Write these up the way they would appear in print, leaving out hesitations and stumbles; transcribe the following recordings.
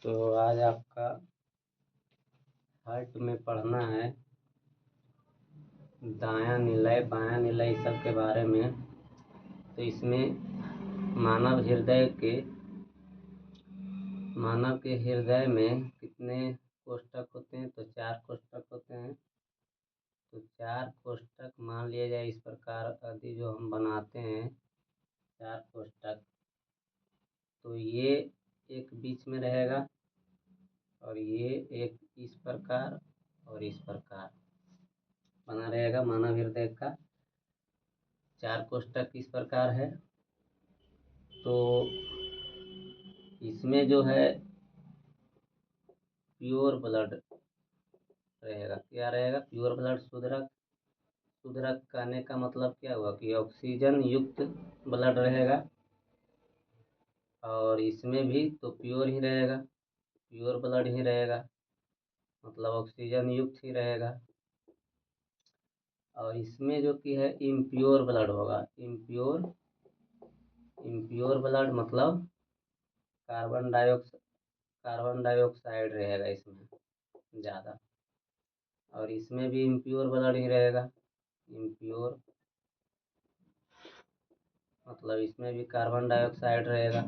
तो आज आपका हार्ट में पढ़ना है दायां निलय बायां निलय सब के बारे में। तो इसमें मानव के हृदय में कितने कोष्ठक होते हैं? तो 4 कोष्ठक होते हैं। तो 4 कोष्ठक मान लिया जाए इस प्रकार आदि जो हम बनाते हैं 4 कोष्ठक, तो ये एक बीच में रहेगा और ये एक इस प्रकार और इस प्रकार बना रहेगा। मानव हृदय का 4 कोष्ठक इस प्रकार है। तो इसमें जो है प्योर ब्लड रहेगा। क्या रहेगा? प्योर ब्लड, शुद्ध रक्त। शुद्ध रक्त कहने का मतलब क्या हुआ कि ऑक्सीजन युक्त ब्लड रहेगा। और इसमें भी तो प्योर ही रहेगा, प्योर ब्लड ही रहेगा, मतलब ऑक्सीजन युक्त ही रहेगा। और इसमें जो कि है इम्प्योर ब्लड होगा। इम्प्योर ब्लड मतलब कार्बन डाइऑक्साइड रहेगा इसमें ज़्यादा। और इसमें भी इम्प्योर ब्लड ही रहेगा। इम्प्योर मतलब इसमें भी कार्बन डाइऑक्साइड रहेगा।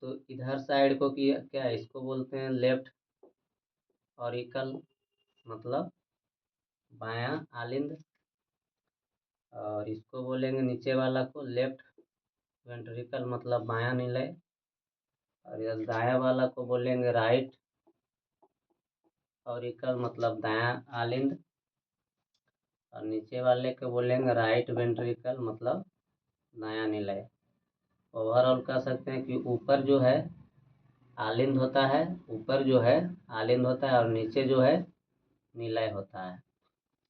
तो इधर साइड को क्या है, इसको बोलते हैं लेफ्ट ऑरिकल मतलब बायां आलिंद। और इसको बोलेंगे नीचे वाला को लेफ्ट वेंट्रिकल मतलब बायां निलय। और इधर दायां वाला को बोलेंगे राइट ऑरिकल मतलब दायां आलिंद। और नीचे वाले को बोलेंगे राइट वेंट्रिकल मतलब दायां निलय। ओवरऑल कह सकते हैं कि ऊपर जो है आलिंद होता है, और नीचे जो है निलय होता है।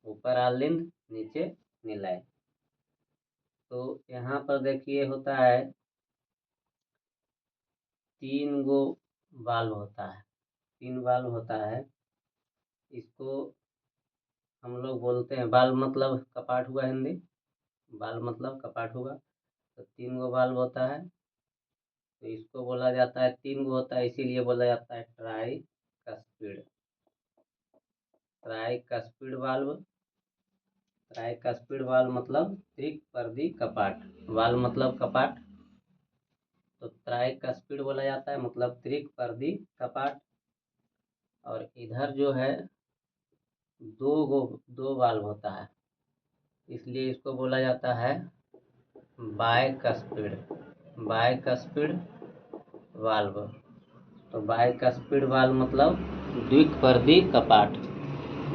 ऊपर आलिंद, नीचे निलय। तो यहाँ पर देखिए होता है 3 गो वाल्व होता है। 3 वाल्व होता है। इसको हम लोग बोलते हैं, वाल्व मतलब कपाट हुआ हिंदी, वाल्व मतलब कपाट हुआ। तो 3 गो वाल्व होता है। तो इसको बोला जाता है 3 गो होता है, इसीलिए बोला जाता है ट्राइकस्पिड। ट्राइकस्पिड वाल्व मतलब त्रिपर्दी कपाट। वाल्व मतलब कपाट, तो ट्राइकस्पिड बोला जाता है मतलब त्रिपर्दी कपाट। और इधर जो है 2 वाल्व होता है, इसलिए इसको बोला जाता है बाइकस्पिड वाल्व। तो बाइकस्पिड वाल्व मतलब द्विपर्दी कपाट।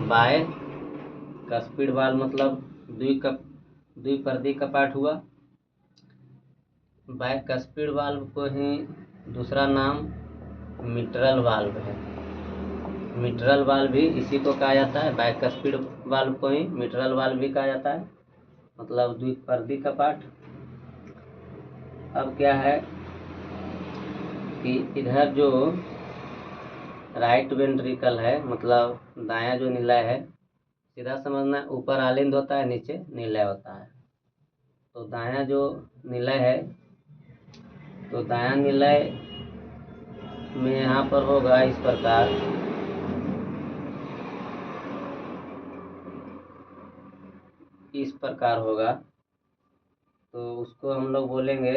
बाइकस्पिड वाल्व मतलब द्विपर्दी कपाट हुआ। बाइकस्पिड वाल्व को ही दूसरा नाम मिट्रल वाल्व है। मिट्रल वाल्व भी इसी को कहा जाता है। बाइकस्पिड वाल्व को ही मिट्रल वाल्व भी कहा जाता है, मतलब द्विपर्दी कपाट। अब क्या है कि इधर जो राइट वेंट्रिकल है मतलब दायां जो निलय है, सीधा समझना, ऊपर आलिंद होता है, नीचे निलय होता है। तो दायां जो निलय है, तो दायां निलय में यहाँ पर होगा इस प्रकार, होगा। तो उसको हम लोग बोलेंगे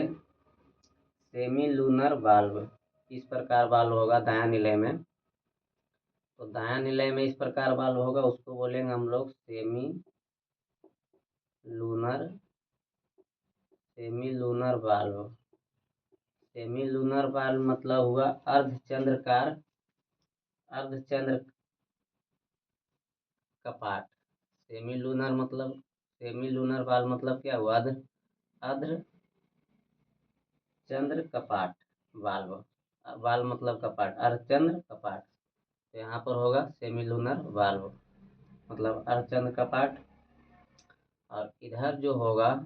सेमी लूनर वाल्व। इस प्रकार वाल्व होगा दायां निलय में। तो दायां निलय में इस प्रकार वाल्व होगा, उसको बोलेंगे हम लोग semi lunar valve. Semi lunar valve मतलब हुआ अर्धचंद्र कपाट। सेमी लूनर वाल्व मतलब क्या हुआ? अर्धचंद्र कपाट वाल्व। वाल्व मतलब कपाट, अर्धचंद्र कपाट। तो यहाँ पर होगा सेमी लूनर वाल्व मतलब अर्धचंद्र कपाट। और इधर जो होगा,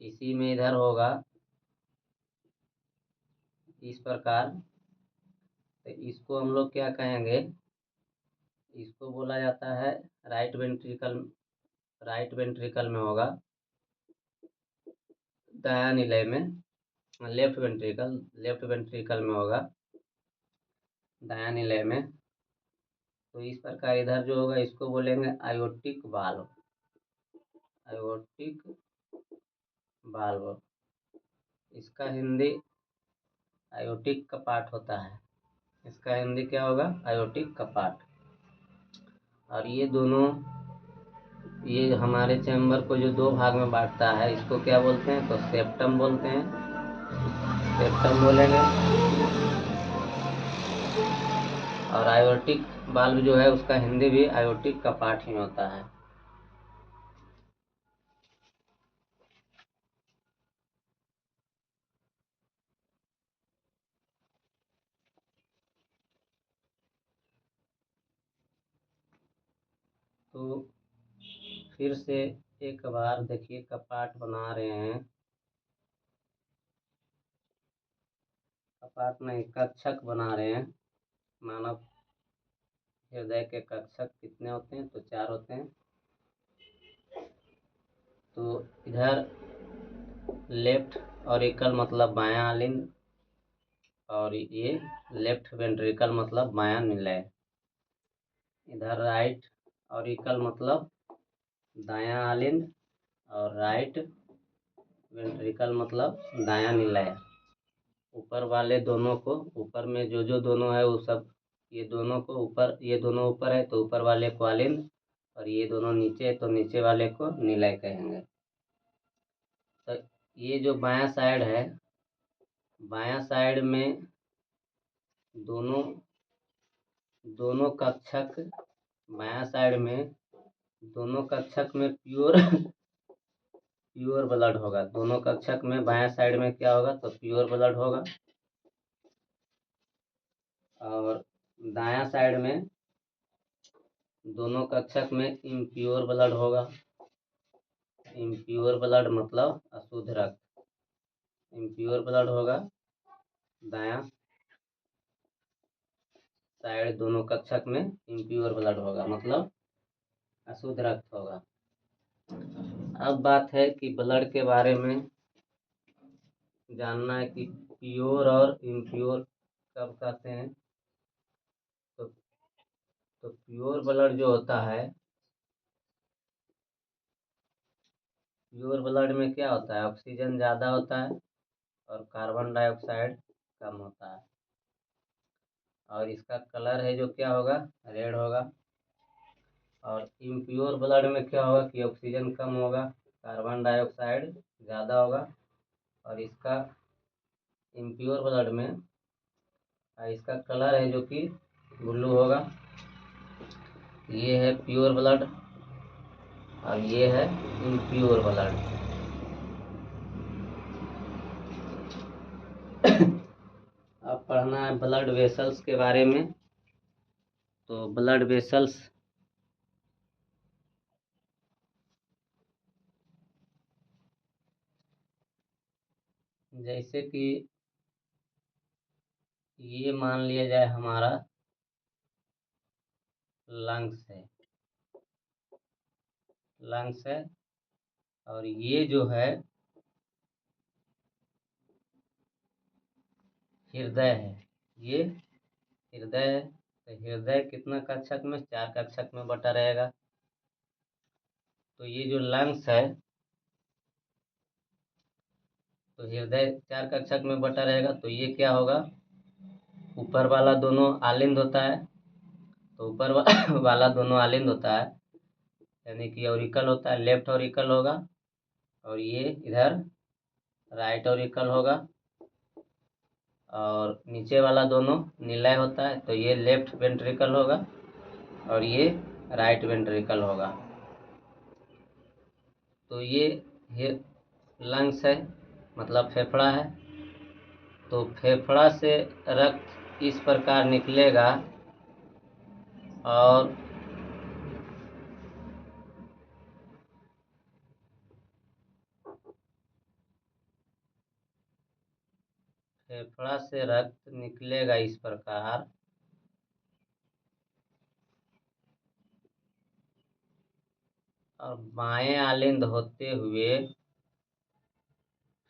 इसी में इधर होगा इस प्रकार। तो इसको हम लोग क्या कहेंगे? इसको बोला जाता है राइट वेंट्रिकल में होगा दायां निलय में। लेफ्ट वेंट्रिकल में होगा, दायां निलय में। तो इस प्रकार इधर जो होगा इसको बोलेंगे आयोटिक वाल्व। आयोटिक वाल्व, इसका हिंदी आयोटिक कपाट होता है। इसका हिंदी क्या होगा? आयोटिक कपाट। और ये दोनों, ये हमारे चैम्बर को जो दो भाग में बांटता है इसको क्या बोलते हैं? तो सेप्टम बोलते हैं, सेप्टम बोलेंगे। और आयोटिक वाल्व जो है उसका हिंदी भी आयोटिक कपाट ही होता है। तो फिर से एक बार देखिए, कपाट बना रहे हैं, कपाट नहीं, कक्षक बना रहे हैं। मानव हृदय के कक्षक कितने होते हैं? तो 4 होते हैं। तो इधर लेफ्ट ऑरिकल मतलब बायां आलिंद, और ये लेफ्ट वेंट्रिकल मतलब बायां निलय। इधर राइट ऑरिकल मतलब दायां आलिंद, और राइट वेंट्रिकल मतलब दायां निलय। ऊपर वाले दोनों को, ऊपर में जो जो दोनों है वो सब, ये दोनों को ऊपर, ये दोनों ऊपर है तो ऊपर वाले को आलिंद, और ये दोनों नीचे है तो नीचे वाले को निलय कहेंगे। तो ये जो बायां साइड है, बायां साइड में दोनों दोनों कक्षक, बायां साइड में दोनों कक्षक में प्योर प्योर ब्लड होगा। दोनों कक्षक में बायां साइड में क्या होगा? तो प्योर ब्लड होगा। और दायां साइड में दोनों कक्षक में इम्प्योर ब्लड होगा। इम्प्योर ब्लड मतलब अशुद्ध रक्त। इम्प्योर ब्लड होगा दायां साइड, दोनों कक्षक में इम्प्योर ब्लड होगा मतलब अशुद्ध रक्त होगा। अब बात है कि ब्लड के बारे में जानना है कि प्योर और इम्प्योर कब कहते हैं। तो प्योर ब्लड जो होता है, प्योर ब्लड में क्या होता है? ऑक्सीजन ज़्यादा होता है और कार्बन डाइऑक्साइड कम होता है। और इसका कलर है जो क्या होगा? रेड होगा। और इम्प्योर ब्लड में क्या होगा कि ऑक्सीजन कम होगा, कार्बन डाइऑक्साइड ज़्यादा होगा। और इसका इम्प्योर ब्लड में इसका कलर है जो कि ब्लू होगा। ये है प्योर ब्लड और ये है इम्प्योर ब्लड। अब पढ़ना है ब्लड वेसल्स के बारे में। तो ब्लड वेसल्स जैसे कि ये मान लिया जाए हमारा लंग्स है, लंग्स है, और ये जो है हृदय है, ये हृदय है। तो हृदय कितना कक्षक में? 4 कक्षक में बटा रहेगा। तो ये जो लंग्स है, तो हृदय 4 कक्षक में बटा रहेगा। तो ये क्या होगा? ऊपर वाला दोनों आलिंद होता है, तो ऊपर वाला दोनों आलिंद होता है, यानी कि ऑरिकल होता है, लेफ्ट ऑरिकल होगा। और ये इधर राइट ऑरिकल होगा। और नीचे वाला दोनों निलय होता है, तो ये लेफ्ट वेंट्रिकल होगा और ये राइट वेंट्रिकल होगा। तो ये लंग्स है मतलब फेफड़ा है। तो फेफड़ा से रक्त इस प्रकार निकलेगा और फेफड़ा से रक्त निकलेगा इस प्रकार, और बाएं आलिंद होते हुए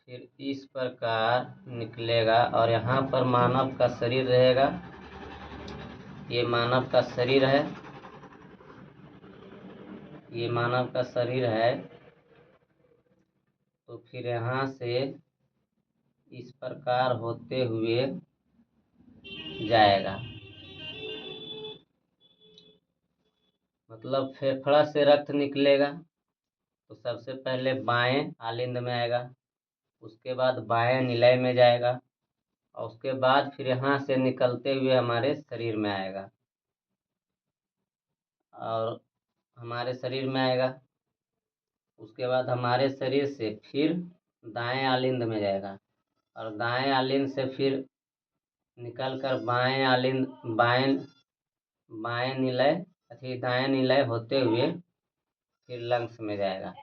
फिर इस प्रकार निकलेगा और यहाँ पर मानव का शरीर रहेगा। ये मानव का शरीर है, ये मानव का शरीर है। तो फिर यहाँ से इस प्रकार होते हुए जाएगा। मतलब फेफड़ा से रक्त निकलेगा तो सबसे पहले बाएं आलिंद में आएगा, उसके बाद बाएं निलय में जाएगा और उसके बाद फिर यहाँ से निकलते हुए हमारे शरीर में आएगा और हमारे शरीर में आएगा। उसके बाद हमारे शरीर से फिर दाएं आलिंद में जाएगा और दाएं आलिंद से फिर निकल कर बाएं आलिंद बाएं निलय दाएं निलय होते हुए फिर लंग्स में जाएगा।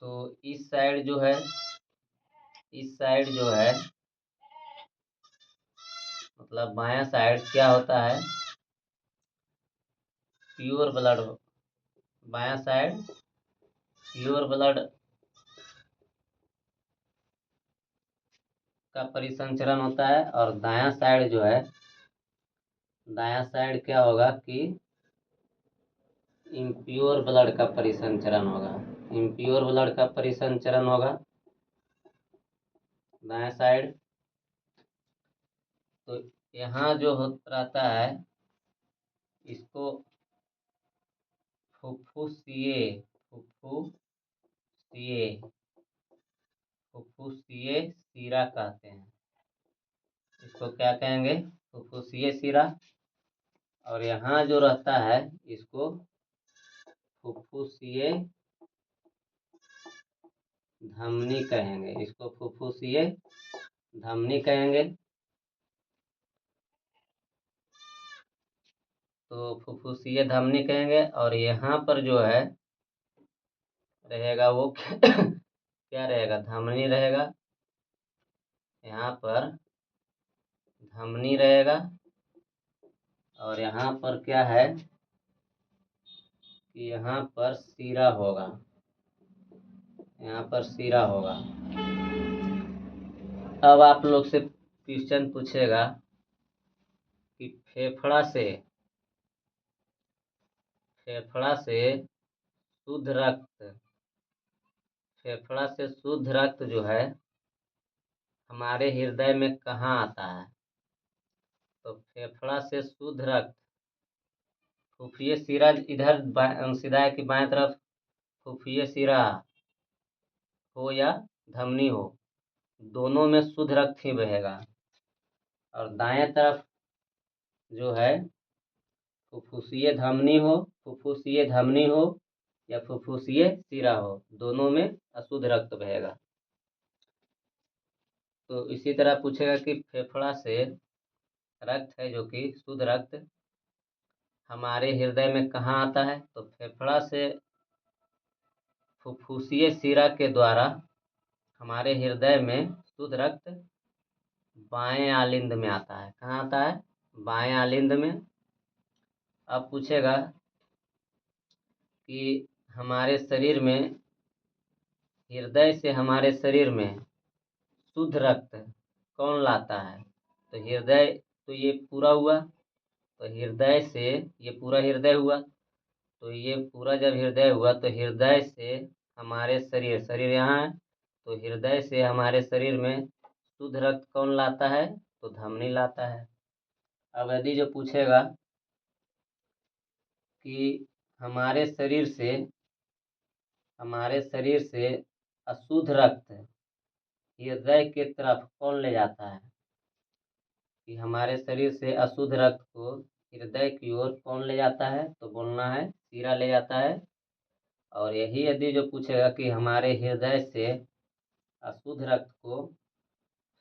तो इस साइड जो है मतलब बायां साइड क्या होता है, प्योर ब्लड। बायां साइड प्योर ब्लड का परिसंचरण होता है और दायां साइड जो है, दायां साइड क्या होगा कि इम्प्योर ब्लड का परिसंचरण होगा। इम्प्योर ब्लड का परिसंचरण होगा दायां साइड। तो यहाँ जो रहता है इसको फुफ्फुसीय शिरा कहते हैं। इसको क्या कहेंगे, फुफ्फुसीय शिरा। और यहाँ जो रहता है इसको फुफ्फुसीय धमनी कहेंगे। इसको फुफ्फुसीय धमनी कहेंगे। तो फुफ्फुसीय धमनी कहेंगे। और यहाँ पर जो है रहेगा वो क्या रहेगा, धमनी रहेगा। यहाँ पर धमनी रहेगा और यहाँ पर क्या है कि यहाँ पर शिरा होगा, यहाँ पर शिरा होगा। अब आप लोग से क्वेश्चन पूछेगा कि फेफड़ा से शुद्ध रक्त जो है हमारे हृदय में कहाँ आता है। तो फेफड़ा से शुद्ध रक्त फुफ्फुसीय शिरा इधर सीधा है कि बाएं तरफ फुफ्फुसीय शिरा हो या धमनी हो, दोनों में शुद्ध रक्त ही बहेगा। और दाएं तरफ जो है फुफ्फुसीय धमनी हो या फुफ्फुसीय शिरा हो, दोनों में अशुद्ध रक्त बहेगा। तो इसी तरह पूछेगा कि फेफड़ा से रक्त है जो कि शुद्ध रक्त हमारे हृदय में कहाँ आता है। तो फेफड़ा से फुफ्फुसीय शिरा के द्वारा हमारे हृदय में शुद्ध रक्त बाएं आलिंद में आता है। कहाँ आता है, बाएं आलिंद में। अब पूछेगा कि हमारे शरीर में, हृदय से हमारे शरीर में शुद्ध रक्त कौन लाता है। तो हृदय, तो ये पूरा हुआ, तो हृदय से ये पूरा हृदय हुआ। तो ये पूरा जब हृदय हुआ तो हृदय से हमारे शरीर यहाँ है, तो हृदय से हमारे शरीर में शुद्ध रक्त कौन लाता है, तो धमनी लाता है। अब यदि जो पूछेगा कि हमारे शरीर से अशुद्ध रक्त हृदय के तरफ कौन ले जाता है, कि हमारे शरीर से अशुद्ध रक्त को हृदय की ओर कौन ले जाता है, तो बोलना है शिरा ले जाता है। और यही यदि जो पूछेगा कि हमारे हृदय से अशुद्ध रक्त को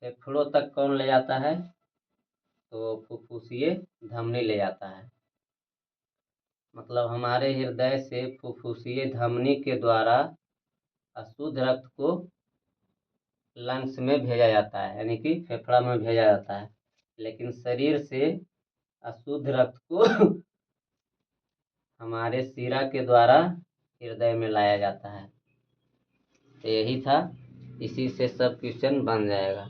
फेफड़ों तक कौन ले जाता है, तो फुफ्फुसीय धमनी ले जाता है। मतलब हमारे हृदय से फुफ्फुसीय धमनी के द्वारा अशुद्ध रक्त को लंग्स में भेजा जाता है, यानी कि फेफड़ा में भेजा जाता है। लेकिन शरीर से अशुद्ध रक्त को हमारे शिरा के द्वारा हृदय में लाया जाता है। तो यही था। इसी से सब क्वेश्चन बन जाएगा।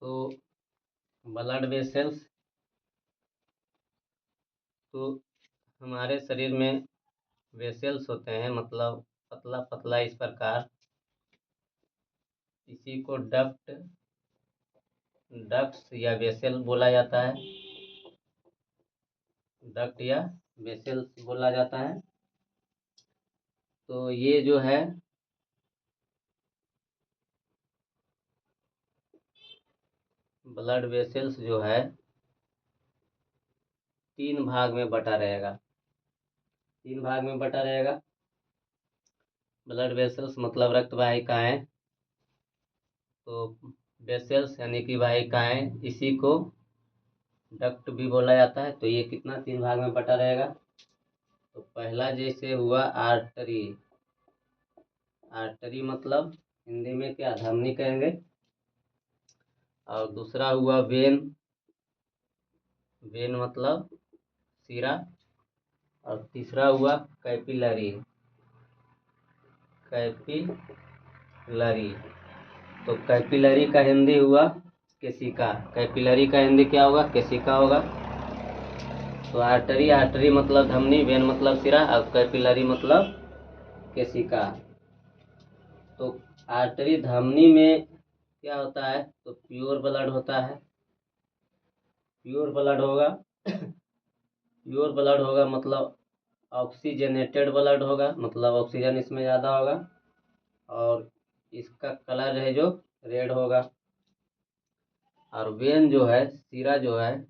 तो ब्लड वेसल्स, तो हमारे शरीर में वेसल्स होते हैं, मतलब पतला पतला इस प्रकार, इसी को डक्ट्स या वेसल बोला जाता है, डक्ट या वेसल्स बोला जाता है। तो ये जो है ब्लड वेसल्स जो है 3 भाग में बटा रहेगा, 3 भाग में बटा रहेगा। ब्लड वेसल्स मतलब रक्त वाहिकाएं, तो वेसल्स यानी कि वाहिकाएं, इसी को डक्ट भी बोला जाता है। तो ये कितना 3 भाग में बटा रहेगा। तो पहला जैसे हुआ आर्टरी, आर्टरी मतलब हिंदी में क्या, धमनी कहेंगे। और दूसरा हुआ वेन, वेन मतलब सीरा। और तीसरा हुआ कैपिलरी, कैपिलरी। तो कैपिलरी का हिंदी हुआ केशिका, कैपिलरी का हिंदी क्या होगा, केशिका होगा। तो आर्टरी, आर्टरी मतलब धमनी, वेन मतलब सिरा, और कैपिलरी मतलब केशिका। तो आर्टरी धमनी में क्या होता है, तो प्योर ब्लड होता है, प्योर ब्लड होगा। प्योर ब्लड होगा मतलब ऑक्सीजनेटेड ब्लड होगा, मतलब ऑक्सीजन इसमें ज़्यादा होगा। और इसका कलर है जो रेड होगा। और वेन जो है, सीरा जो है,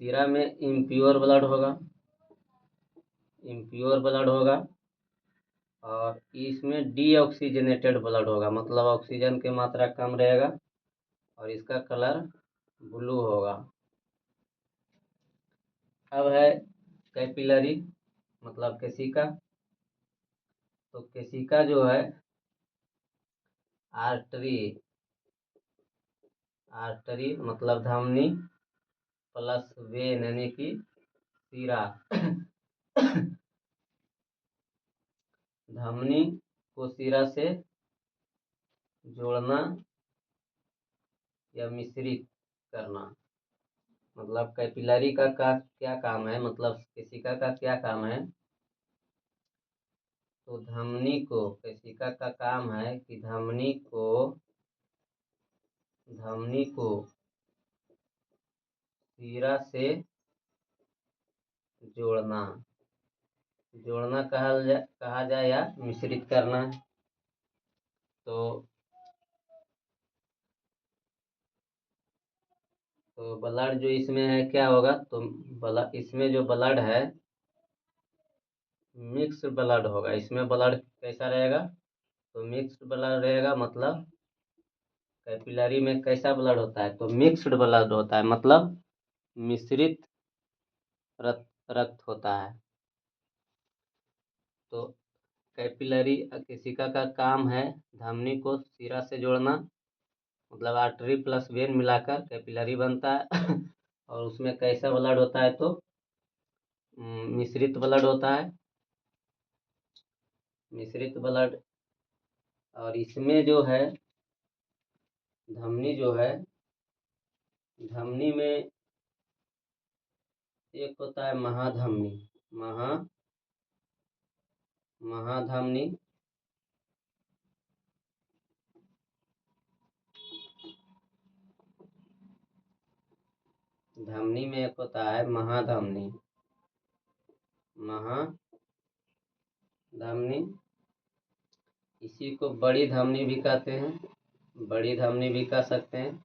सीरा में इम्प्योर ब्लड होगा, इम्प्योर ब्लड होगा। और इसमें डीऑक्सीजनेटेड ब्लड होगा, मतलब ऑक्सीजन की मात्रा कम रहेगा और इसका कलर ब्लू होगा। अब है कैपिलरी मतलब केशिका। तो केशिका जो है आर्टरी, आर्टरी मतलब धमनी प्लस वेन यानी कि सीरा। धमनी को सीरा से जोड़ना या मिश्रित करना। मतलब कैपिलरी का क्या काम है, मतलब केशिका का क्या काम है। तो धमनी को, केशिका का काम है कि धमनी को सीरा से जोड़ना, जोड़ना कहा जाए या मिश्रित करना। तो ब्लड जो इसमें है क्या होगा, तो इसमें जो ब्लड है मिक्स्ड ब्लड होगा। इसमें ब्लड कैसा रहेगा, तो मिक्स्ड ब्लड रहेगा। मतलब कैपिलरी में कैसा ब्लड होता है, तो मिक्स्ड ब्लड होता है, मतलब मिश्रित रक्त होता है। तो कैपिलरी केशिका का काम है धमनी को सिरा से जोड़ना, मतलब आर्टरी प्लस वेन मिलाकर कैपिलरी बनता है। और उसमें कैसा ब्लड होता है, तो मिश्रित ब्लड होता है, मिश्रित ब्लड। और इसमें जो है धमनी जो है, धमनी में एक होता है महाधमनी, महाधमनी। धमनी में एक होता है महाधमनी, महाधमनी। इसी को बड़ी धमनी भी कहते हैं, बड़ी धमनी भी कह सकते हैं।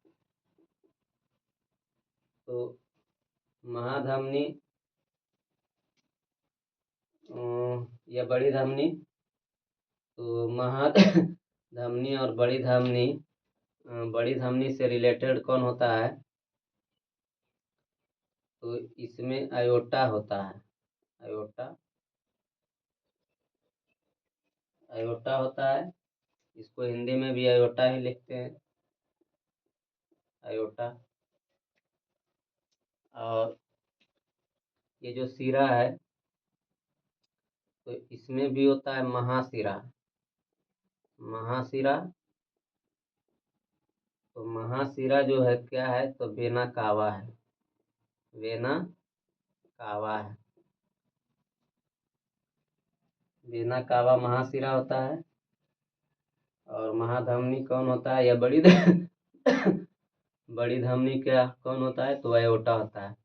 तो महाधमनी या बड़ी धमनी, तो महाधमनी और बड़ी धमनी, बड़ी धमनी से रिलेटेड कौन होता है, तो इसमें आयोटा होता है, आयोटा, आयोटा होता है। इसको हिंदी में भी आयोटा ही लिखते हैं, आयोटा। और ये जो सिरा है तो इसमें भी होता है महासिरा। महासिरा, तो महासिरा जो है क्या है, तो वेना कावा है। वेना कावा है। वेना कावा महासिरा होता है। और महाधमनी कौन होता है, या बड़ी बड़ी धमनी क्या कौन होता है, तो अयोटा होता है।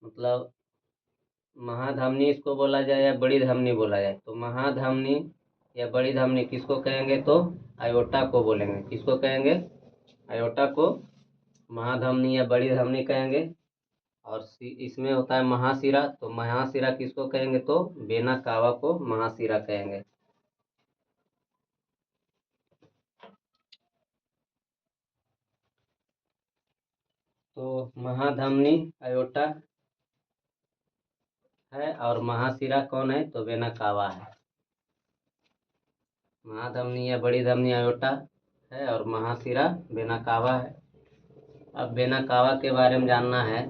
मतलब महाधमनी इसको बोला जाए या बड़ी धमनी बोला जाए, तो महाधमनी या बड़ी धमनी किसको कहेंगे, तो अयोटा को बोलेंगे। किसको कहेंगे, अयोटा को महाधमनी या बड़ी धमनी कहेंगे। और इसमें होता है महाशिरा, तो महाशिरा किसको कहेंगे, तो वेना कावा को महाशिरा कहेंगे। तो महाधमनी अयोटा है और महाशिरा कौन है, तो वेना कावा है। महाधमनी या बड़ी धमनी अयोटा है और महाशिरा वेना कावा है। अब वेना कावा के बारे में जानना है,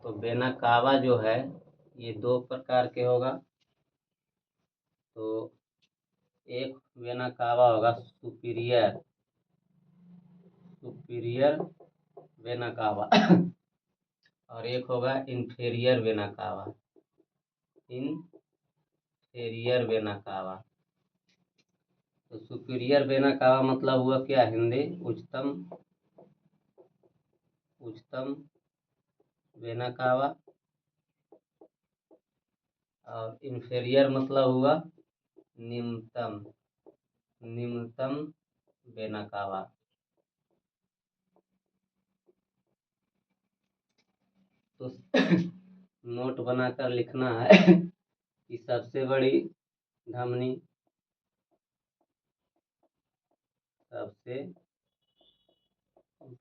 तो वेना कावा जो है ये दो प्रकार के होगा। तो एक वेना कावा होगा सुपीरियर, सुपीरियर वेना कावा और एक होगा inferior vena cava, inferior vena cava. तो सुपीरियर वेना कावा मतलब हुआ क्या, हिंदी उच्चतम, उच्चतम वेना कावा। और इन्फेरियर मतलब हुआ निम्नतम, निम्नतम वेना कावा। तो नोट बनाकर लिखना है कि सबसे बड़ी धमनी, सबसे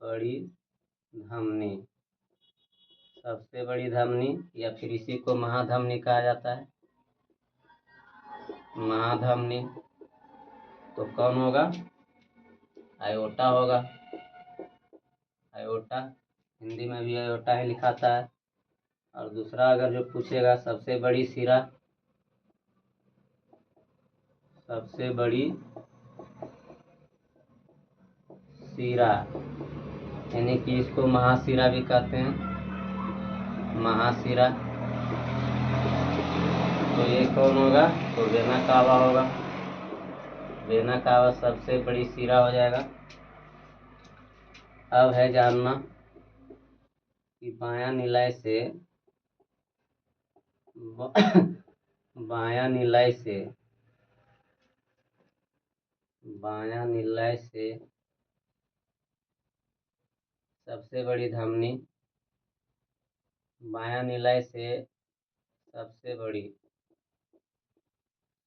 बड़ी धमनी, सबसे बड़ी धमनी या फिर इसी को महाधमनी कहा जाता है। महाधमनी तो कौन होगा, अयोटा होगा। अयोटा, हिंदी में भी अयोटा ही लिखाता है। और दूसरा अगर जो पूछेगा सबसे बड़ी सिरा, सबसे बड़ी सिरा, यानी कि इसको महासिरा भी कहते हैं, महासिरा। तो ये कौन होगा, तो वेना कावा होगा। वेना कावा सबसे बड़ी सिरा हो जाएगा। अब है जानना कि बायां निलय से बायां निलय से, बायां निलय से सबसे बड़ी धमनी, बायां निलय से सबसे बड़ी,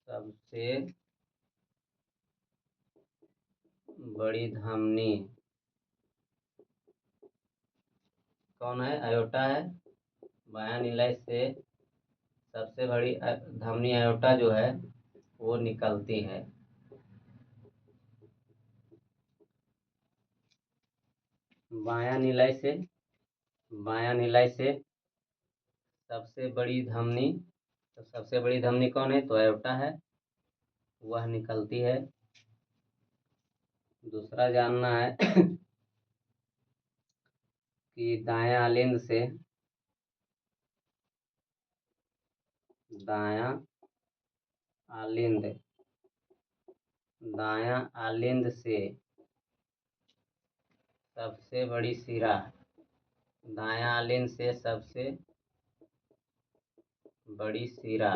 सबसे बड़ी धमनी कौन है, अयोटा है। बायां निलय से सबसे बड़ी धमनी अयोटा जो है वो निकलती है। बायां निलय से, बायां निलय से सबसे बड़ी धमनी, तो सबसे बड़ी धमनी कौन है, तो अयोटा है, वह निकलती है। दूसरा जानना है कि दायां आलिंद से, दायां आलिंद, दायां आलिंद से सबसे बड़ी सिरा, दायां आलिंद से सबसे बड़ी सिरा,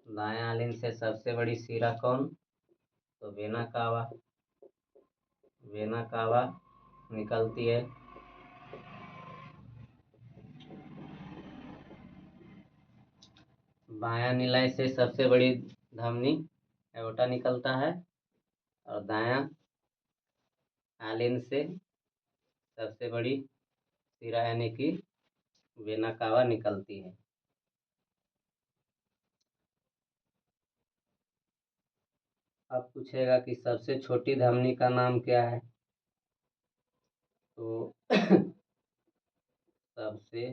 दायां आलिंद से सबसे बड़ी सिरा कौन, तो वेना कावा, वेना कावा निकलती है। बायां निलय से सबसे बड़ी धमनी एओर्टा निकलता है और दायां आलिंद से सबसे बड़ी सिरा यानी कि वेना कावा निकलती है। अब पूछेगा कि सबसे छोटी धमनी का नाम क्या है, तो सबसे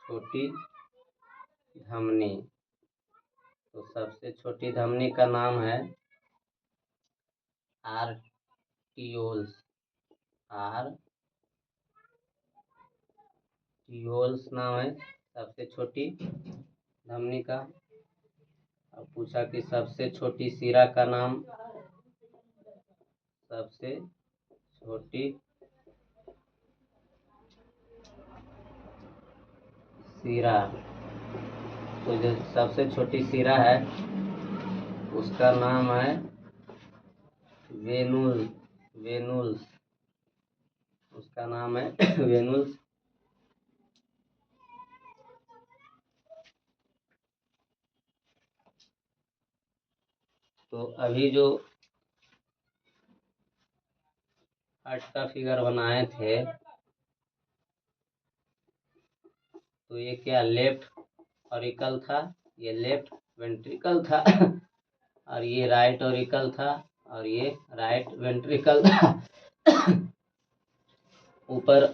छोटी धमनी। तो सबसे छोटी धमनी का नाम है आर्टियोल्स। आर्टियोल्स नाम है सबसे छोटी धमनी का। अब पूछा कि सबसे छोटी शिरा का नाम। सबसे छोटी शिरा, तो जो सबसे छोटी शिरा है उसका नाम है वेनुल्स। उसका नाम है वेनुल्स। तो अभी जो हार्ट का फिगर बनाए थे, तो ये क्या लेफ्ट ऑरिकल था, ये लेफ्ट वेंट्रिकल था और ये राइट ऑरिकल था और ये राइट वेंट्रिकल था। ऊपर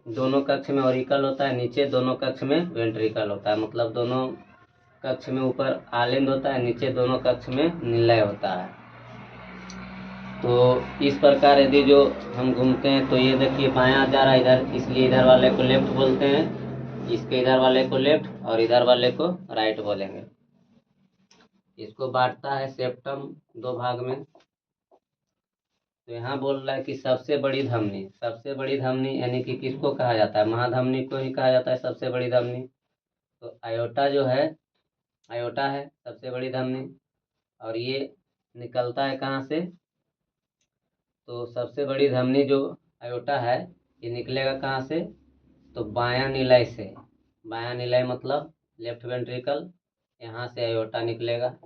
दोनों कक्ष में ऑरिकल होता है, नीचे दोनों कक्ष में वेंट्रिकल होता है। मतलब दोनों कक्ष में ऊपर आलिंद होता है, नीचे दोनों कक्ष में निलय होता है। तो इस प्रकार यदि जो हम घूमते हैं तो ये देखिए बायां जा रहा है इधर, इसलिए इधर वाले को लेफ्ट बोलते हैं, इसके इधर वाले को लेफ्ट और इधर वाले को राइट बोलेंगे। इसको बांटता है सेप्टम दो भाग में। तो यहाँ बोल रहा है कि सबसे बड़ी धमनी। सबसे बड़ी धमनी यानी कि किसको कहा जाता है? महाधमनी को ही कहा जाता है सबसे बड़ी धमनी। तो आयोटा जो है, आयोटा है सबसे बड़ी धमनी। और ये निकलता है कहाँ से? तो सबसे बड़ी धमनी जो आयोटा है ये निकलेगा कहाँ से? तो बायां निलय से। बायां निलय मतलब लेफ्ट वेंट्रिकल, यहाँ से आयोटा निकलेगा।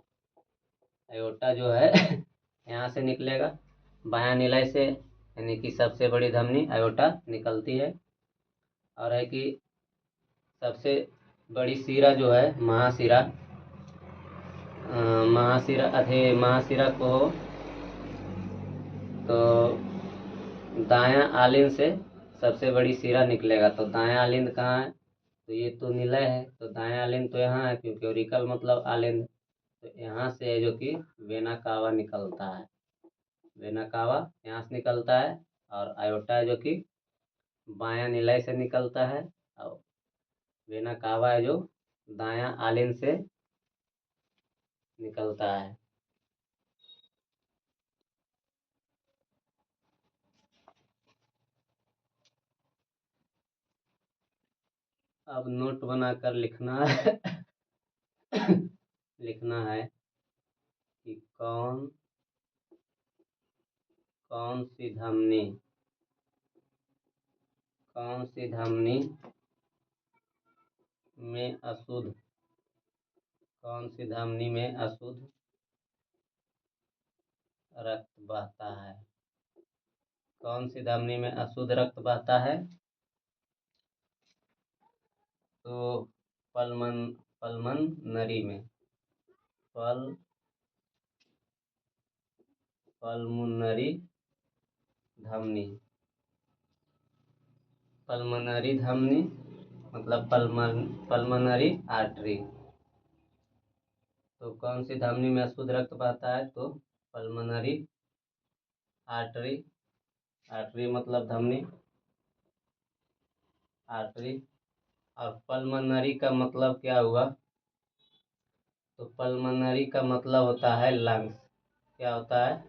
आयोटा जो है यहाँ से निकलेगा बायां निलय से, यानी कि सबसे बड़ी धमनी आयोटा निकलती है। और है कि सबसे बड़ी शिरा जो है महाशिरा, महाशिरा को तो दायां आलिंद से सबसे बड़ी शिरा निकलेगा। तो दायां आलिंद कहाँ है? तो ये तो निलय है, तो दायां आलिंद तो यहाँ है, क्योंकि ऑरिकल मतलब आलिंद। तो यहाँ से है जो कि वेना कावा निकलता है। वेना कावा यहाँ से निकलता है। और आयोटा है जो कि बायां निलय से निकलता है। और वेना कावा है जो दायां आलिंद से निकलता है। अब नोट बनाकर लिखना है लिखना है कि कौन सी धमनी, कौन सी धमनी में अशुद्ध, कौन सी धमनी में अशुद्ध रक्त बहता है। कौन सी धमनी में अशुद्ध रक्त बहता है? तो पल्मनरी में, पल्मोनरी धमनी। पल्मोनरी धमनी मतलब पल्मोनरी आर्टरी। तो कौन सी धमनी में अशुद्ध रक्त बहता है? तो पल्मोनरी आर्टरी। आर्टरी मतलब धमनी, आर्टरी। और पल्मोनरी का मतलब क्या हुआ? तो पल्मोनरी का मतलब होता है लंग्स। क्या होता है?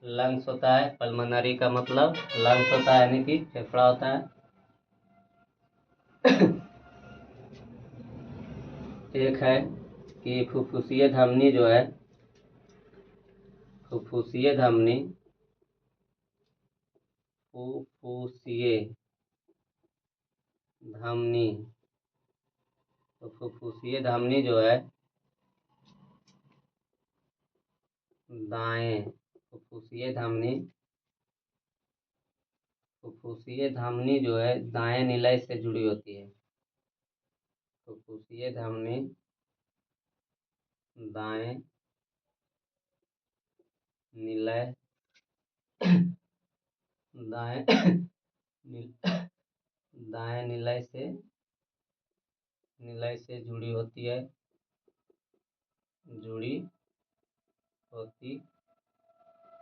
लंग्स होता है। पल्मोनरी का मतलब लंग्स होता है, यानी कि फेफड़ा होता है। एक है कि फुफ्फुसीय धमनी जो है, फुफ्फुसीय धमनी, फुफ्फुसीय धमनी। तो फुफ्फुसीय धमनी जो है दाएं, फुफ्फुसीय धमनी, फुफ्फुसीय धमनी जो है दाएं निलय से जुड़ी होती है। फुफ्फुसीय धमनी दाएं निलय दाएं दाएं निलय से जुड़ी होती है, जुड़ी होती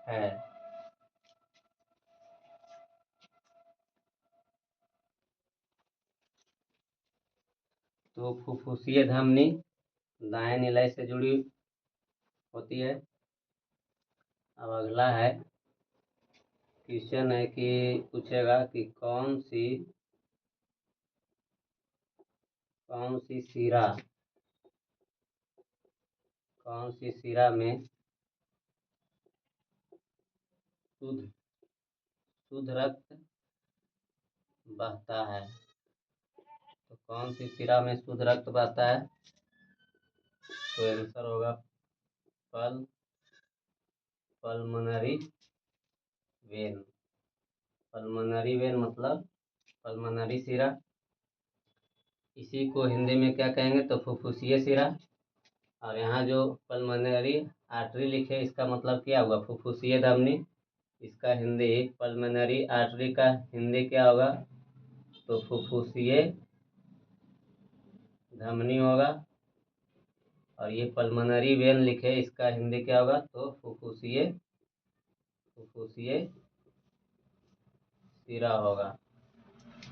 है। तो फुफ्फुसीय धमनी दाएं निलय से जुड़ी होती है। अब अगला है, क्वेश्चन है कि पूछेगा कि कौन सी शिरा में शुद्ध रक्त बहता है। तो कौन सी शिरा में शुद्ध रक्त बहता है? तो आंसर होगा पल्मोनरी वेन। पल्मोनरी वेन मतलब पल्मोनरी शिरा। इसी को हिंदी में क्या कहेंगे? तो फुफ्फुसीय शिरा। और यहाँ जो पल्मोनरी आर्टरी लिखे, इसका मतलब क्या होगा? फुफ्फुसीय धमनी। इसका हिंदी पल्मोनरी आर्टरी का हिंदी क्या होगा? तो फुफ्फुसीय धमनी होगा। और ये पल्मोनरी वेन लिखे, इसका हिंदी क्या होगा? तो फुफ्फुसीय शिरा होगा।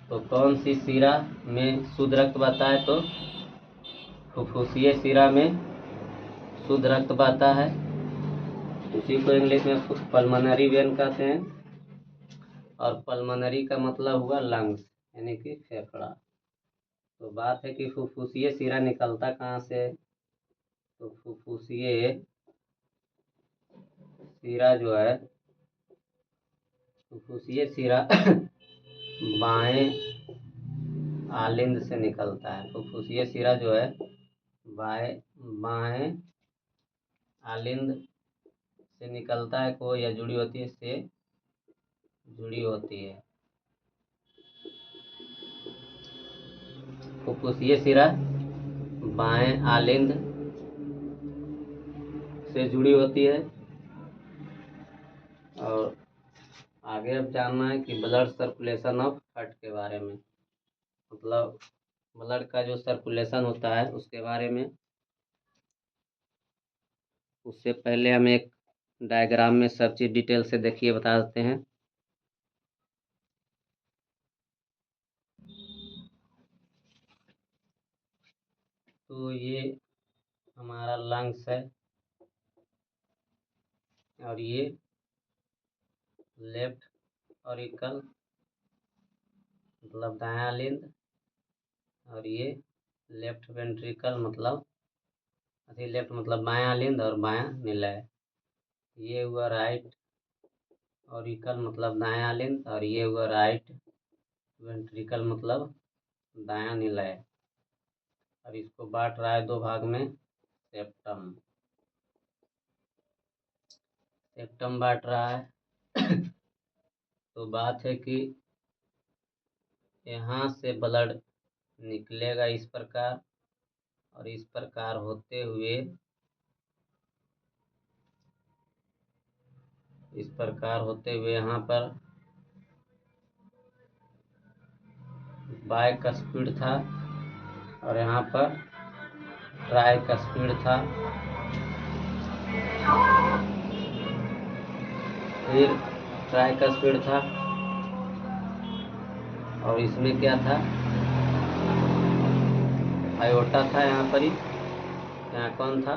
तो कौन सी शिरा में शुद्ध रक्त बहता है? तो फुफ्फुसीय शिरा में शुद्ध रक्त बहता है। उसी को इंग्लिश में पल्मोनरी वेन कहते हैं। और पल्मोनरी का मतलब हुआ लंग्स, यानी कि फेफड़ा। तो बात है कि फुफ्फुसीय शिरा निकलता कहाँ से? तो फुफ्फुसीय शिरा जो है, फुफ्फुसीय शिरा बाएं आलिंद से निकलता है। फुफ्फुसीय शिरा जो है बाएं आलिंद से निकलता है, को या जुड़ी होती है, से जुड़ी होती है। फुफ्फुसीय शिरा बाएं आलिंद से जुड़ी होती है। और आगे अब जानना है कि ब्लड सर्कुलेशन ऑफ हार्ट के बारे में, मतलब ब्लड का जो सर्कुलेशन होता है उसके बारे में। उससे पहले हम एक डायग्राम में सब चीज़ डिटेल से देखिए, बता देते हैं। तो ये हमारा लंग्स है, और ये लेफ्ट ऑरिकल मतलब दायां लिंद, और ये लेफ्ट वेंट्रिकल मतलब लेफ्ट मतलब बायां लिंद और बायां निलय। ये हुआ राइट ऑरिकल मतलब दायां लिंद, और ये हुआ राइट वेंट्रिकल मतलब दायां निलय। और इसको बांट रहा है दो भाग में, सेप्टम बांट रहा है। तो बात है कि यहाँ से ब्लड निकलेगा इस प्रकार, और इस प्रकार होते हुए यहाँ पर बाइकस्पिड था, और यहाँ पर ट्राइकस्पिड था। फिर ट्राइकस्पिड था, और इसमें क्या था? आयोटा था यहाँ पर ही। यहाँ कौन था?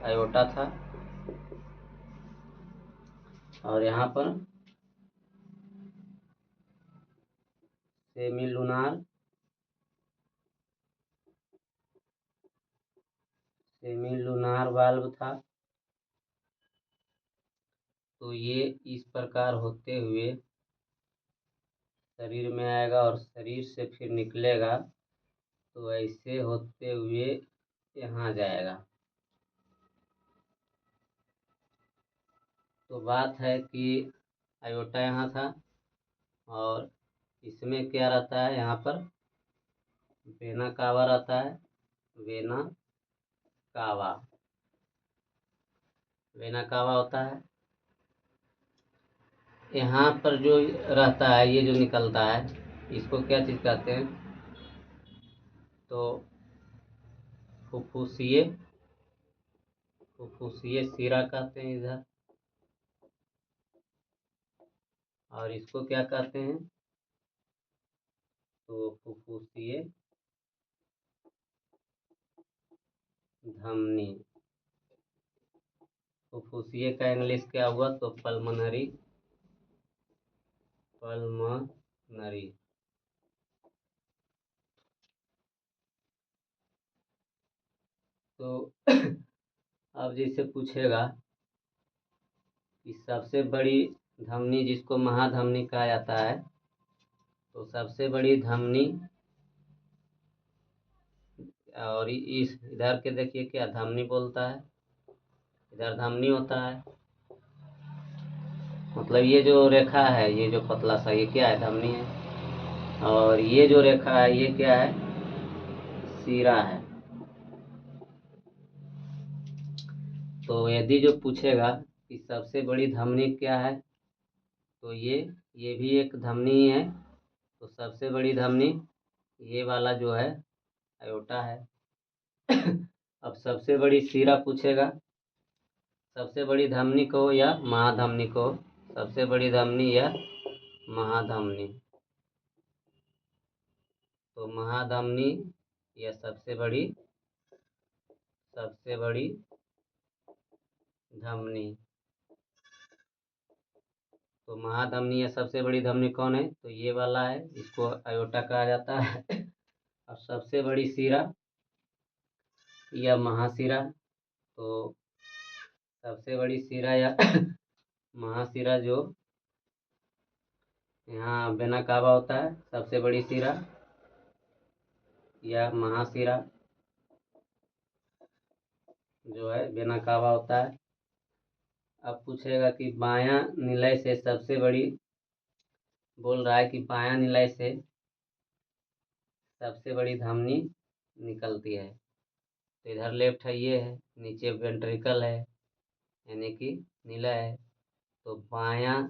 आयोटा था। और यहाँ पर सेमी लूनार वाल्व था। तो ये इस प्रकार होते हुए शरीर में आएगा, और शरीर से फिर निकलेगा। तो ऐसे होते हुए यहाँ जाएगा। तो बात है कि आयोटा यहाँ था, और इसमें क्या रहता है? यहाँ पर वेना कावा रहता है। वेना कावा होता है। यहाँ पर जो रहता है, ये जो निकलता है, इसको क्या चीज़ कहते हैं? तो फुफ्फुसीय फुफ्फुसीय सिरा कहते हैं इधर, और इसको क्या कहते हैं? तो फुफ्फुसीय धमनी। फुफ्फुसीय का इंग्लिश क्या हुआ? तो पल्मोनरी। पल्मोनरी। तो अब जैसे पूछेगा कि सबसे बड़ी धमनी जिसको महाधमनी कहा जाता है, तो सबसे बड़ी धमनी, और इस इधर के देखिए क्या धमनी बोलता है, इधर धमनी होता है, मतलब ये जो रेखा है, ये जो पतला सा, ये क्या है? धमनी है। और ये जो रेखा है, ये क्या है? सीरा है। तो यदि जो पूछेगा कि सबसे बड़ी धमनी क्या है, तो ये भी एक धमनी ही है। तो सबसे बड़ी धमनी ये वाला जो है, अयोटा है। अब सबसे बड़ी सीरा पूछेगा, सबसे बड़ी धमनी को या महाधमनी को, सबसे बड़ी धमनी या महाधमनी। तो महाधमनी या सबसे बड़ी धमनी। तो महाधमनी या सबसे बड़ी धमनी कौन है? तो ये वाला है, इसको अयोटा कहा जाता है। और सबसे बड़ी सीरा या महासीरा, तो सबसे बड़ी सीरा या महासीरा जो यहाँ बेनाकाबा होता है, सबसे बड़ी सीरा या महासीरा जो है बेनाकाबा होता है। अब पूछेगा कि बायां निलय से सबसे बड़ी, बोल रहा है कि बायां निलय से सबसे बड़ी धमनी निकलती है। तो इधर लेफ्ट है, ये है, नीचे वेंट्रिकल है, यानी कि निलय है। तो बायां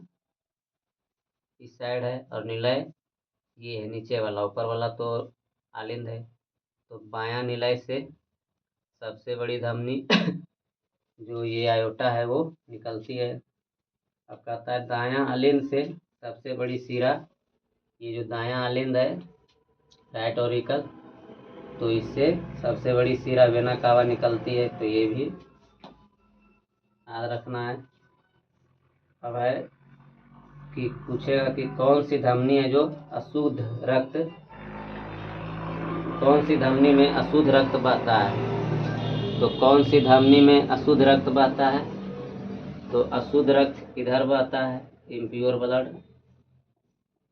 इस साइड है और निलय ये है नीचे वाला, ऊपर वाला तो आलिंद है। तो बायां निलय से सबसे बड़ी धमनी जो ये आयोटा है वो निकलती है। अब कहता है दायां आलिंद से सबसे बड़ी सीरा, ये जो दायां आलिंद है, राइट ऑरिकल, तो इससे सबसे बड़ी सीरा वेना कावा निकलती है। तो ये भी याद रखना है। अब है कि पूछेगा कि कौन सी धमनी है जो अशुद्ध रक्त, कौन सी धमनी में अशुद्ध रक्त बहता है? तो कौन सी धमनी में अशुद्ध रक्त बहता है? तो अशुद्ध रक्त किधर बहता है? Impure blood.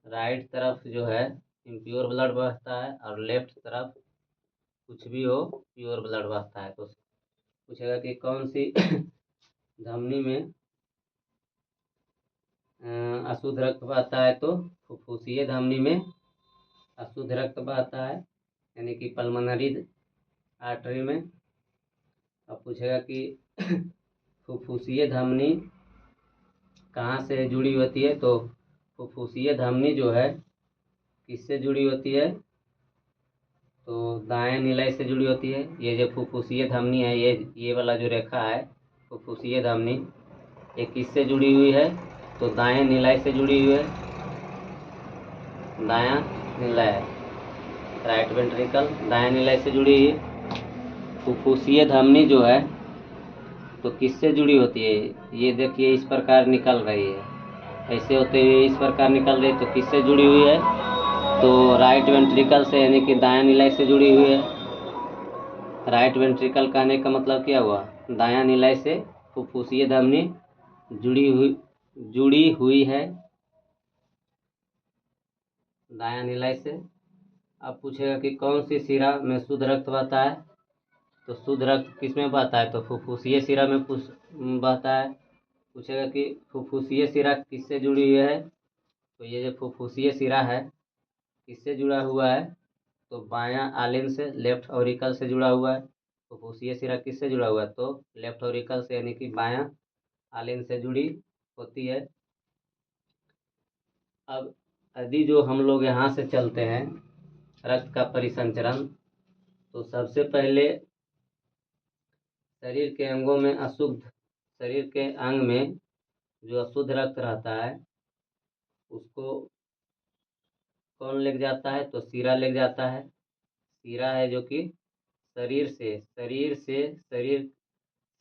राइट तरफ जो है इम्प्योर ब्लड बहता है, और लेफ्ट तरफ कुछ भी हो प्योर ब्लड बहता है। तो पूछेगा कि कौन सी धमनी में अशुद्ध रक्त बहता है? तो फुफ्फुसीय धमनी में अशुद्ध रक्त बहता है, यानी कि पल्मोनरी आर्टरी में। अब पूछेगा कि फुफ्फुसीय धमनी कहाँ से जुड़ी होती है? तो फुफ्फुसीय धमनी जो है किससे जुड़ी होती है? तो दाएं निलय से जुड़ी होती है। ये जो फुफ्फुसीय धमनी है, ये वाला जो रेखा है फुफ्फुसीय धमनी, ये किससे जुड़ी हुई है? तो दाएं निलय से जुड़ी हुई है। दायां निलय, राइट वेंट्रिकल, दाएं निलय से जुड़ी हुई है। फुफ्फुसीय धमनी जो है तो किससे जुड़ी होती है? ये देखिए इस प्रकार निकल रही है, ऐसे होते हुए इस प्रकार निकल रही है। तो किससे जुड़ी हुई है? तो राइट वेंट्रिकल से, यानी कि दायां निलय से जुड़ी हुई है। राइट वेंट्रिकल कहने का मतलब क्या हुआ? दायां निलय से फुफ्फुसीय धमनी जुड़ी हुई है दायां निलय से। अब पूछेगा कि कौन सी शिरा में शुद्ध रक्त बहता है? तो शुद्ध रक्त किस में बहता है? तो फुफ्फुसीय शिरा में बहता है। पूछेगा कि फुफ्फुसीय शिरा किससे जुड़ी हुई है? तो ये जो फुफ्फुसीय शिरा है किससे जुड़ा हुआ है? तो बायां आलिंद से, लेफ्ट ऑरिकल से जुड़ा हुआ है। फुफ्फुसीय शिरा किससे जुड़ा हुआ है? तो लेफ्ट ऑरिकल से, यानी कि बायां आलिंद से जुड़ी होती है। अब यदि जो हम लोग यहाँ से चलते हैं रक्त का परिसंचरण, तो सबसे पहले शरीर के अंगों में शरीर के अंग में जो अशुद्ध रक्त रहता है उसको कौन ले जाता है, तो सीरा ले जाता है। सीरा है जो कि शरीर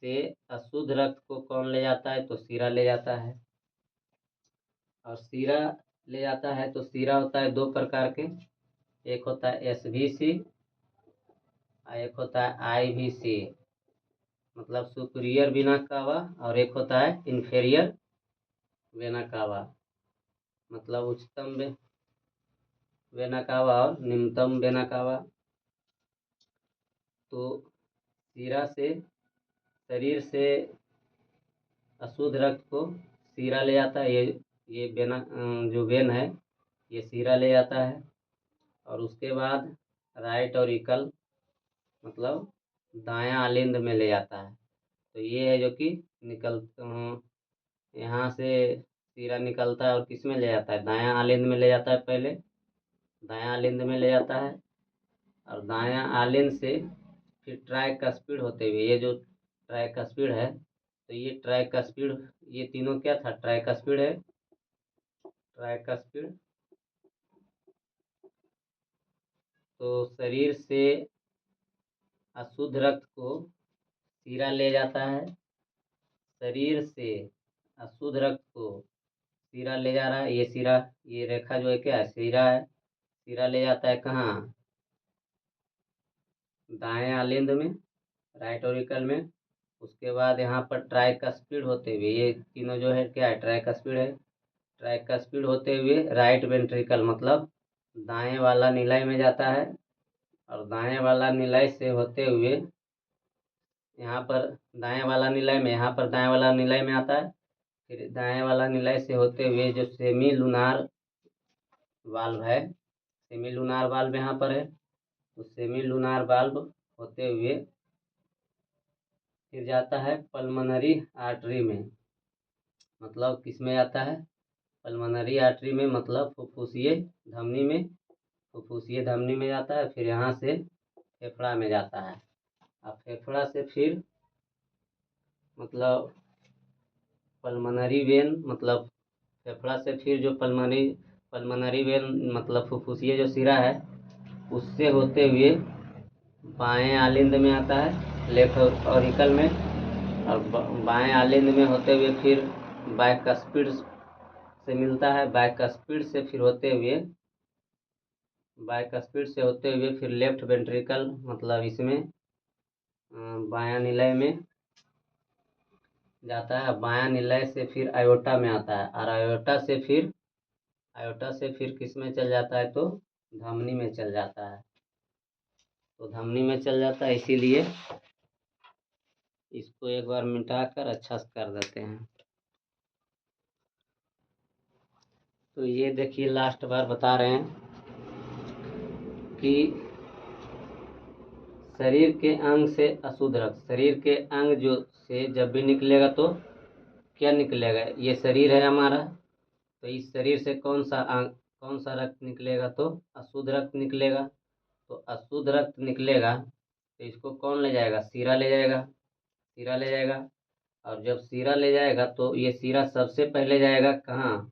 से अशुद्ध रक्त को कौन ले जाता है, तो सीरा ले जाता है। और सीरा ले जाता है तो सीरा होता है 2 प्रकार के, एक होता है SVC और एक होता है IVC, मतलब सुपीरियर वेना कावा, और एक होता है इन्फीरियर वेना कावा, मतलब उच्चतम वेना कावा और निम्नतम वेना कावा। तो सीरा से शरीर से अशुद्ध रक्त को सीरा ले जाता है, ये वेना जो वेन है ये सीरा ले जाता है। और उसके बाद राइट और इकल मतलब दायां आलिंद में ले जाता है। तो ये है जो कि यहाँ से सीरा निकलता है और किस में ले जाता है, दायां आलिंद में ले जाता है। पहले दायां आलिंद में ले जाता है और दायां आलिंद से फिर ट्राइकस्पिड होते हुए, ये जो ट्राइकस्पिड है, तो ये ट्राइकस्पिड, ये तीनों क्या था, ट्राइकस्पिड है। ट्राइकस्पिड तो शरीर से अशुद्ध रक्त को सीरा ले जाता है, शरीर से अशुद्ध रक्त को सीरा ले जा रहा है। ये सीरा, ये रेखा जो है क्या है, सीरा है। सीरा ले जाता है कहाँ, दाएं आलिंद में, राइट ऑरिकल में। उसके बाद यहाँ पर ट्राइकस्पिड होते हुए, ये तीनों जो है क्या है, ट्राइकस्पिड है। ट्राइकस्पिड होते हुए राइट वेंट्रिकल मतलब दाएं वाला निलय में जाता है, और दाएं वाला निलय से होते हुए यहाँ पर दाएं वाला निलय में, यहाँ पर दाएं वाला निलय में आता है। फिर दाएं वाला निलय से होते हुए जो सेमी लूनार वाल्व है, सेमी लूनार वाल्व यहाँ पर है, तो सेमी लूनार वाल्व होते हुए फिर जाता है पल्मोनरी आर्टरी में, मतलब किस में आता है, पल्मोनरी आर्टरी में, मतलब फुफ्फुसीय धमनी में, फुफ्फुसीय धमनी में जाता है। फिर यहाँ से फेफड़ा में जाता है। अब फेफड़ा से फिर मतलब पल्मोनरी वेन, मतलब फेफड़ा से फिर जो पल्मोनरी वेन मतलब फुफ्फुसीय जो सिरा है उससे होते हुए बाएं आलिंद में आता है, लेफ्ट ऑरिकल में। और बाएं आलिंद में होते हुए फिर बाइकस्पिड से मिलता है। बाइकस्पिड से होते हुए फिर लेफ्ट वेंट्रिकल मतलब इसमें बायां निलय में जाता है। बायां निलय से फिर आयोटा में आता है, और आयोटा से फिर किस में चल जाता है, तो धमनी में चल जाता है। तो धमनी में चल जाता है, इसीलिए इसको एक बार मिटाकर अच्छा से कर देते हैं। तो ये देखिए लास्ट बार बता रहे हैं कि शरीर के अंग से अशुद्ध रक्त, शरीर के अंग जो से जब भी निकलेगा तो क्या निकलेगा, ये शरीर है हमारा, तो इस शरीर से कौन सा रक्त निकलेगा, तो अशुद्ध रक्त निकलेगा। तो अशुद्ध रक्त निकलेगा तो इसको कौन ले जाएगा, सीरा ले जाएगा, सीरा ले जाएगा। और जब सीरा ले जाएगा तो ये सीरा सबसे पहले जाएगा कहाँ,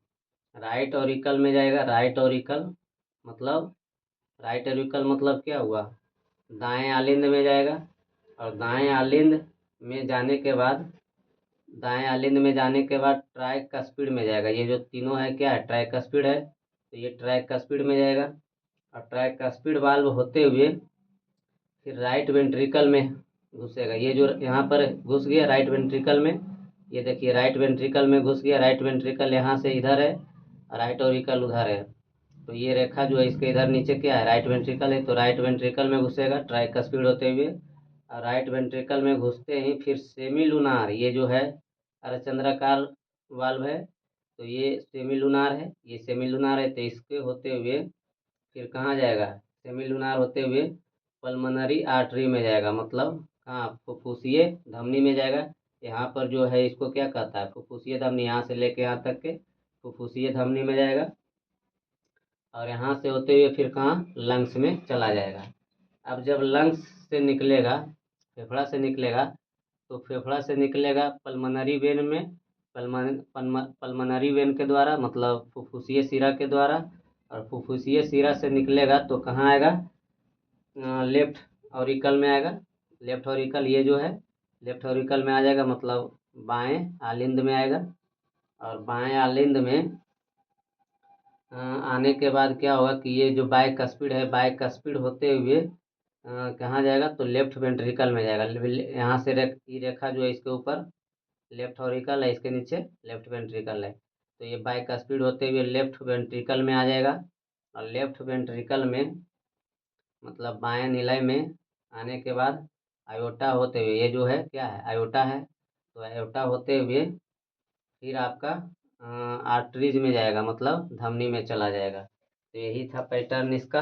राइट ऑरिकल में जाएगा। राइट ऑरिकल मतलब क्या हुआ, दाएं आलिंद में जाएगा। और दाएं आलिंद में जाने के बाद ट्राइकस्पिड में जाएगा। ये जो तीनों है क्या है, ट्राइकस्पिड है, तो ये ट्राइकस्पिड में जाएगा। और ट्राइकस्पिड वाल्व होते हुए फिर राइट वेंट्रिकल में घुसेगा। ये जो यहाँ पर घुस गया राइट वेंट्रिकल में, ये देखिए राइट वेंट्रिकल में घुस गया। राइट वेंट्रिकल यहाँ से इधर है, राइट ऑरिकल उधर है। तो ये रेखा जो है इसके इधर नीचे क्या है, राइट वेंट्रिकल है, तो राइट वेंट्रिकल में घुसेगा ट्राइकस्पिड होते हुए। और राइट वेंट्रिकल में घुसते ही फिर सेमी लूनार, ये जो है अर्धचंद्राकार वाल्व है, तो ये सेमी लूनार है, ये सेमी लूनार है, तो इसके होते हुए फिर कहाँ जाएगा, सेमी लूनार होते हुए पल्मोनरी आर्टरी में जाएगा, मतलब कहाँ, फुफ्फुसीय धमनी में जाएगा। यहाँ पर जो है इसको क्या कहता है, फुफ्फुसीय धमनी, यहाँ से लेके यहाँ तक के फुफ्फुसीय धमनी में जाएगा। और यहाँ से होते हुए फिर कहाँ, लंग्स में चला जाएगा। अब जब लंग्स से निकलेगा, फेफड़ा से निकलेगा, तो फेफड़ा से निकलेगा पल्मोनरी वेन में, पल्मोनरी वेन के द्वारा, मतलब फुफ्फुसीय शिरा के द्वारा। और फुफ्फुसीय शिरा से निकलेगा तो कहाँ आएगा, लेफ्ट ऑरिकल में आएगा। लेफ्ट ऑरिकल ये जो है, लेफ्ट ऑरिकल में आ जाएगा, मतलब बाएं आलिंद में आएगा। और बाएं आलिंद में आने के बाद क्या होगा कि ये जो बाइकस्पिड है, बाइकस्पिड होते हुए कहाँ जाएगा, तो लेफ्ट वेंट्रिकल में जाएगा। यहाँ से ये रेखा जो है इसके ऊपर लेफ्ट ऑरिकल है, इसके नीचे लेफ्ट वेंट्रिकल है, तो ये बाइकस्पिड होते हुए लेफ्ट वेंट्रिकल में आ जाएगा। और लेफ्ट वेंट्रिकल में मतलब बाएं निलय में आने के बाद आयोटा होते हुए, ये जो है क्या है, आयोटा है, तो आयोटा होते हुए फिर आपका आर्टरीज में जाएगा, मतलब धमनी में चला जाएगा। तो यही था पैटर्न इसका।